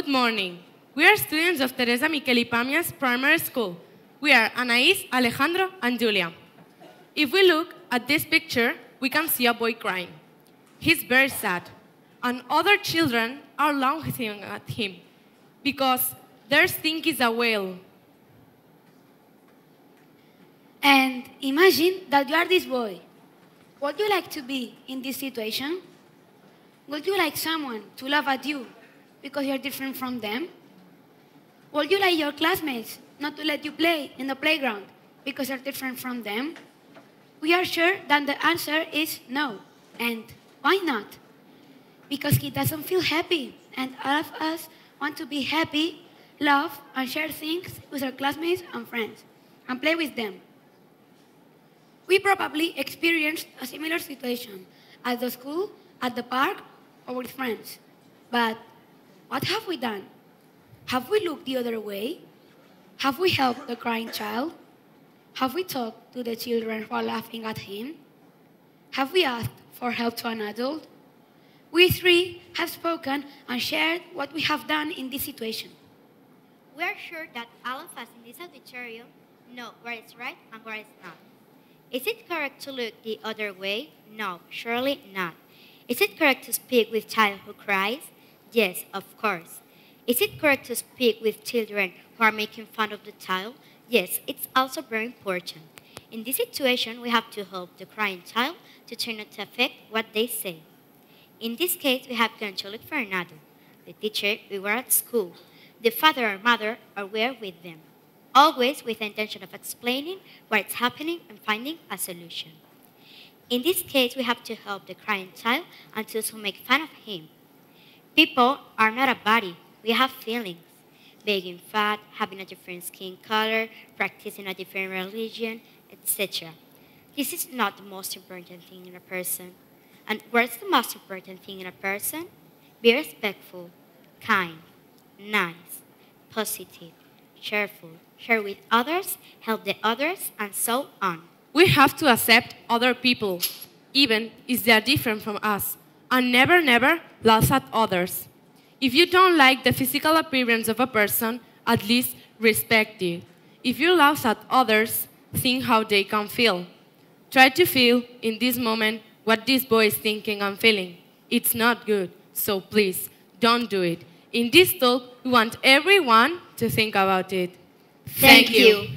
Good morning. We are students of Teresa Miquel y Pamias Primary School. We are Anaís, Alejandro, and Julia. If we look at this picture, we can see a boy crying. He's very sad, and other children are laughing at him because their think is a whale. And imagine that you are this boy. Would you like to be in this situation? Would you like someone to laugh at you because you're different from them? Would you like your classmates not to let you play in the playground because you're different from them? We are sure that the answer is no. And why not? Because he doesn't feel happy, and all of us want to be happy, laugh, and share things with our classmates and friends, and play with them. We probably experienced a similar situation at the school, at the park, or with friends. But what have we done? Have we looked the other way? Have we helped the crying child? Have we talked to the children who are laughing at him? Have we asked for help to an adult? We three have spoken and shared what we have done in this situation. We are sure that all of us in this auditorium know what is right and what is not. Is it correct to look the other way? No, surely not. Is it correct to speak with child who cries? Yes, of course. Is it correct to speak with children who are making fun of the child? Yes, it's also very important. In this situation, we have to help the crying child to try not to affect what they say. In this case, we have gone to look for an adult. The teacher, we were at school. The father or mother, or we are with them. Always with the intention of explaining what is happening and finding a solution. In this case, we have to help the crying child and those who make fun of him. People are not a body. We have feelings. Being fat, having a different skin color, practicing a different religion, etc. This is not the most important thing in a person. And what's the most important thing in a person? Be respectful, kind, nice, positive, cheerful, share with others, help the others, and so on. We have to accept other people, even if they are different from us, and never, never laugh at others. If you don't like the physical appearance of a person, at least respect it. If you laugh at others, think how they can feel. Try to feel, in this moment, what this boy is thinking and feeling. It's not good, so please, don't do it. In this talk, we want everyone to think about it. Thank you.